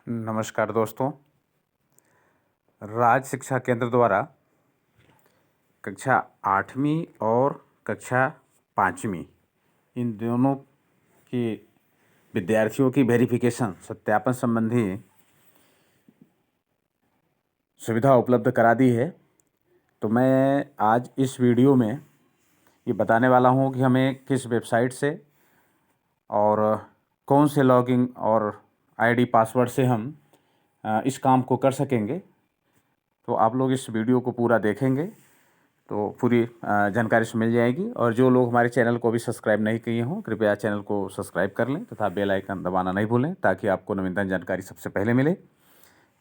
नमस्कार दोस्तों। राज्य शिक्षा केंद्र द्वारा कक्षा 8वीं और कक्षा 5वीं इन दोनों की विद्यार्थियों की वेरिफिकेशन सत्यापन संबंधी सुविधा उपलब्ध करा दी है। तो मैं आज इस वीडियो में ये बताने वाला हूँ कि हमें किस वेबसाइट से और कौन से लॉगिन और आईडी पासवर्ड से हम इस काम को कर सकेंगे। तो आप लोग इस वीडियो को पूरा देखेंगे तो पूरी जानकारी से मिल जाएगी। और जो लोग हमारे चैनल को भी सब्सक्राइब नहीं किए हों, कृपया चैनल को सब्सक्राइब कर लें तथा बेल आइकन दबाना नहीं भूलें ताकि आपको नवीनतम जानकारी सबसे पहले मिले।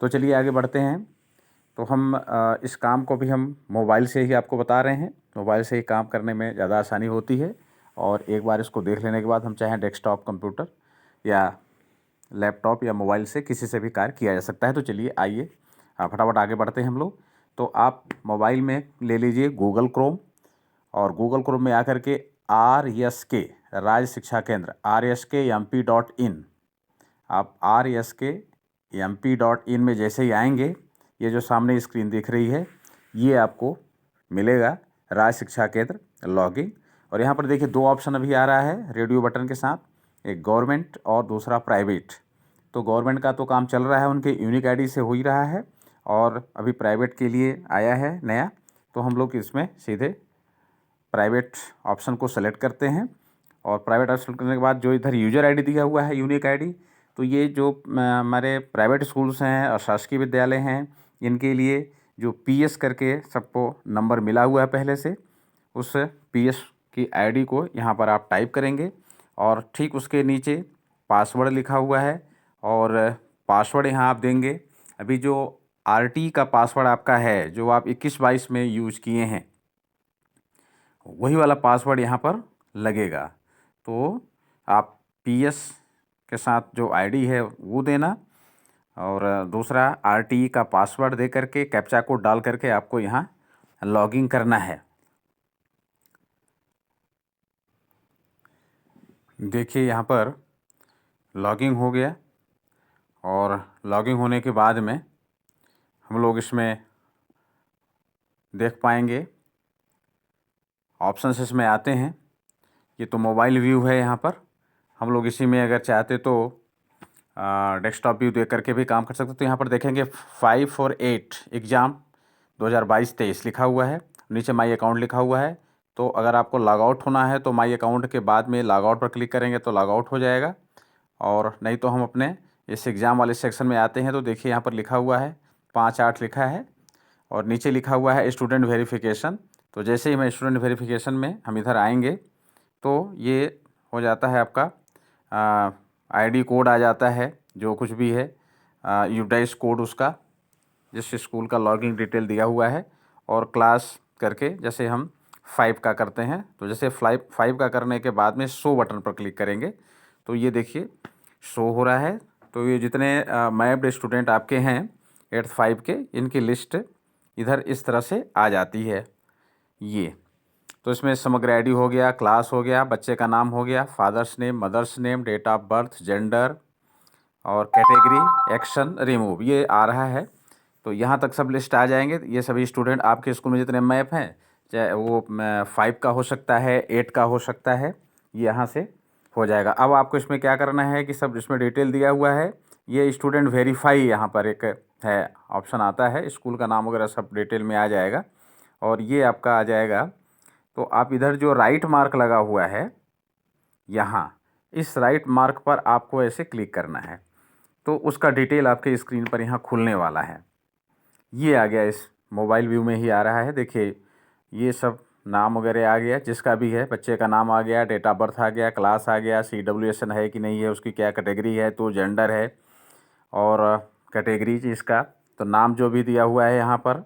तो चलिए आगे बढ़ते हैं। तो हम इस काम को भी हम मोबाइल से ही आपको बता रहे हैं। मोबाइल से ही काम करने में ज़्यादा आसानी होती है और एक बार इसको देख लेने के बाद हम चाहें डेस्कटॉप कंप्यूटर या लैपटॉप या मोबाइल से किसी से भी कार्य किया जा सकता है। तो चलिए आइए फटाफट आगे बढ़ते हैं हम लोग। तो आप मोबाइल में ले लीजिए गूगल क्रोम और गूगल क्रोम में आकर के RSK राज्य शिक्षा केंद्र RSKMP.in आप RSKMP.in में जैसे ही आएंगे, ये जो सामने स्क्रीन दिख रही है ये आपको मिलेगा राज्य शिक्षा केंद्र लॉगिन। और यहाँ पर देखिए दो ऑप्शन अभी आ रहा है रेडियो बटन के साथ, एक गवर्नमेंट और दूसरा प्राइवेट। तो गवर्नमेंट का तो काम चल रहा है, उनके यूनिक आईडी से हो ही रहा है और अभी प्राइवेट के लिए आया है नया। तो हम लोग इसमें सीधे प्राइवेट ऑप्शन को सेलेक्ट करते हैं और प्राइवेट ऑप्शन करने के बाद जो इधर यूजर आईडी दिया हुआ है यूनिक आईडी, तो ये जो हमारे प्राइवेट स्कूल्स हैं और शासकीय विद्यालय हैं इनके लिए जो PS करके सबको नंबर मिला हुआ है पहले से, उस PS की आईडी को यहाँ पर आप टाइप करेंगे और ठीक उसके नीचे पासवर्ड लिखा हुआ है और पासवर्ड यहाँ आप देंगे। अभी जो RT का पासवर्ड आपका है जो आप 21-22 में यूज किए हैं वही वाला पासवर्ड यहाँ पर लगेगा। तो आप PS के साथ जो आईडी है वो देना और दूसरा RT का पासवर्ड दे करके कैप्चा कोड डाल करके आपको यहाँ लॉगिन करना है। देखिए यहाँ पर लॉगिन हो गया और लॉगिन होने के बाद में हम लोग इसमें देख पाएंगे ऑप्शंस इसमें आते हैं। ये तो मोबाइल व्यू है, यहाँ पर हम लोग इसी में अगर चाहते तो डेस्कटॉप व्यू देख करके भी काम कर सकते। तो यहाँ पर देखेंगे 5 और 8 एग्ज़ाम 2022-23 लिखा हुआ है, नीचे माई अकाउंट लिखा हुआ है। तो अगर आपको लॉग आउट होना है तो माई अकाउंट के बाद में लॉग आउट पर क्लिक करेंगे तो लॉग आउट हो जाएगा। और नहीं तो हम अपने इस एग्ज़ाम वाले सेक्शन में आते हैं तो देखिए यहाँ पर लिखा हुआ है 5-8 लिखा है और नीचे लिखा हुआ है स्टूडेंट वेरिफिकेशन। तो जैसे ही मैं स्टूडेंट वेरिफिकेशन में हम इधर आएंगे तो ये हो जाता है आपका आईडी कोड आ जाता है जो कुछ भी है यूडाइस कोड उसका जिस स्कूल का लॉगिन डिटेल दिया हुआ है और क्लास करके जैसे हम 5 का करते हैं। तो जैसे 5 का करने के बाद में शो बटन पर क्लिक करेंगे तो ये देखिए शो हो रहा है। तो ये जितने मैप्ड स्टूडेंट आपके हैं 8th 5 के, इनकी लिस्ट इधर इस तरह से आ जाती है। ये तो इसमें समग्र आईडी हो गया, क्लास हो गया, बच्चे का नाम हो गया, father's name, mother's name, date of birth, gender और कैटेगरी, एक्शन, रिमूव, ये आ रहा है। तो यहाँ तक सब लिस्ट आ जाएंगे। ये सभी स्टूडेंट आपके स्कूल में जितने मैप हैं, चाहे वो 5 का हो सकता है, 8 का हो सकता है, ये यहाँ से हो जाएगा। अब आपको इसमें क्या करना है कि सब इसमें डिटेल दिया हुआ है, ये स्टूडेंट वेरीफाई यहाँ पर एक है ऑप्शन आता है, स्कूल का नाम वगैरह सब डिटेल में आ जाएगा और ये आपका आ जाएगा। तो आप इधर जो राइट मार्क लगा हुआ है यहाँ, इस राइट मार्क पर आपको ऐसे क्लिक करना है तो उसका डिटेल आपके स्क्रीन पर यहाँ खुलने वाला है। ये आ गया, इस मोबाइल व्यू में ही आ रहा है। देखिए ये सब नाम वगैरह आ गया, जिसका भी है, बच्चे का नाम आ गया, डेट ऑफ बर्थ आ गया, क्लास आ गया, CWSN है कि नहीं है, उसकी क्या कैटेगरी है, तो जेंडर है और कैटेगरी इसका तो नाम जो भी दिया हुआ है यहाँ पर,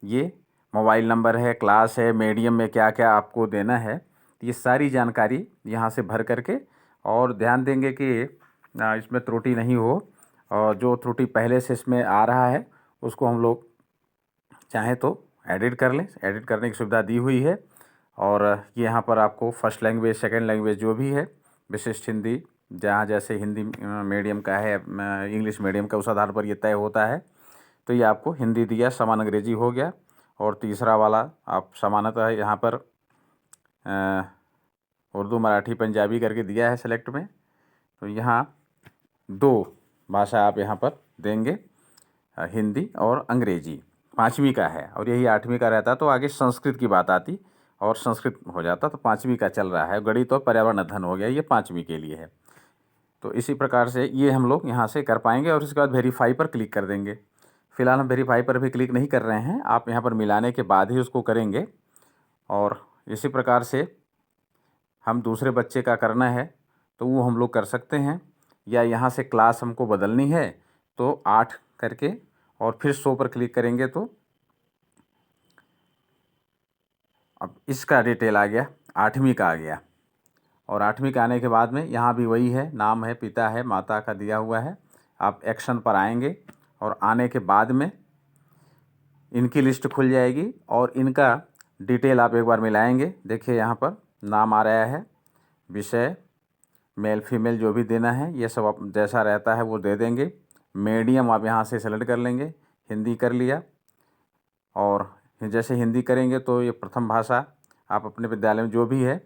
ये मोबाइल नंबर है, क्लास है, मीडियम में क्या क्या आपको देना है, ये सारी जानकारी यहाँ से भर करके और ध्यान देंगे कि इसमें त्रुटि नहीं हो। और जो त्रुटि पहले से इसमें आ रहा है उसको हम लोग चाहें तो एडिट कर लें, एडिट करने की सुविधा दी हुई है। और ये यहाँ पर आपको फर्स्ट लैंग्वेज, सेकंड लैंग्वेज जो भी है, विशिष्ट हिंदी, जहाँ जैसे हिंदी मीडियम का है, इंग्लिश मीडियम का, उस आधार पर ये तय होता है। तो ये आपको हिंदी दिया, समान अंग्रेजी हो गया। और तीसरा वाला आप समानतः यहाँ पर उर्दू मराठी पंजाबी करके दिया है सेलेक्ट में। तो यहाँ 2 भाषा आप यहाँ पर देंगे, हिंदी और अंग्रेजी। 5वीं का है और यही 8वीं का रहता तो आगे संस्कृत की बात आती और संस्कृत हो जाता। तो 5वीं का चल रहा है, गणित और पर्यावरण अध्ययन हो गया, ये 5वीं के लिए है। तो इसी प्रकार से ये हम लोग यहाँ से कर पाएंगे और इसके बाद वेरीफाई पर क्लिक कर देंगे। फ़िलहाल हम वेरीफाई पर भी क्लिक नहीं कर रहे हैं, आप यहाँ पर मिलाने के बाद ही उसको करेंगे। और इसी प्रकार से हम दूसरे बच्चे का करना है तो वो हम लोग कर सकते हैं, या यहाँ से क्लास हमको बदलनी है तो 8 करके और फिर 100 पर क्लिक करेंगे तो अब इसका डिटेल आ गया, 8वीं का आ गया। और 8वीं का आने के बाद में यहाँ भी वही है, नाम है, पिता है, माता का दिया हुआ है। आप एक्शन पर आएंगे और आने के बाद में इनकी लिस्ट खुल जाएगी और इनका डिटेल आप एक बार मिलाएंगे। देखिए यहाँ पर नाम आ रहा है, विषय मेल फीमेल जो भी देना है ये सब आप जैसा रहता है वो दे देंगे। मीडियम आप यहाँ से सेलेक्ट कर लेंगे, हिंदी कर लिया। और जैसे हिंदी करेंगे तो ये प्रथम भाषा आप अपने विद्यालय में जो भी है,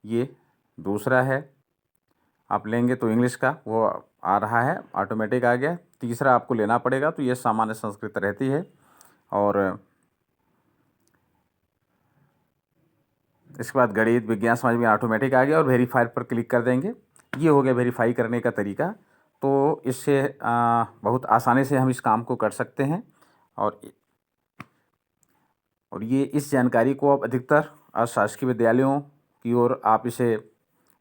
ये दूसरा है आप लेंगे तो इंग्लिश का वो आ रहा है, ऑटोमेटिक आ गया। तीसरा आपको लेना पड़ेगा तो ये सामान्य संस्कृत रहती है। और इसके बाद गणित विज्ञान समाज में ऑटोमेटिक आ गया और वेरीफाई पर क्लिक कर देंगे। ये हो गया वेरीफाई करने का तरीका। तो इससे बहुत आसानी से हम इस काम को कर सकते हैं। और ये इस जानकारी को आप अधिकतर शासकीय विद्यालयों की ओर आप इसे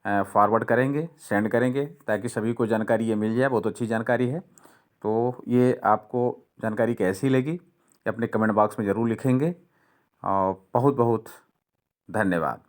फॉरवर्ड करेंगे, सेंड करेंगे ताकि सभी को जानकारी ये मिल जाए। बहुत अच्छी जानकारी है। तो ये आपको जानकारी कैसी लगी अपने कमेंट बॉक्स में ज़रूर लिखेंगे। और बहुत बहुत धन्यवाद।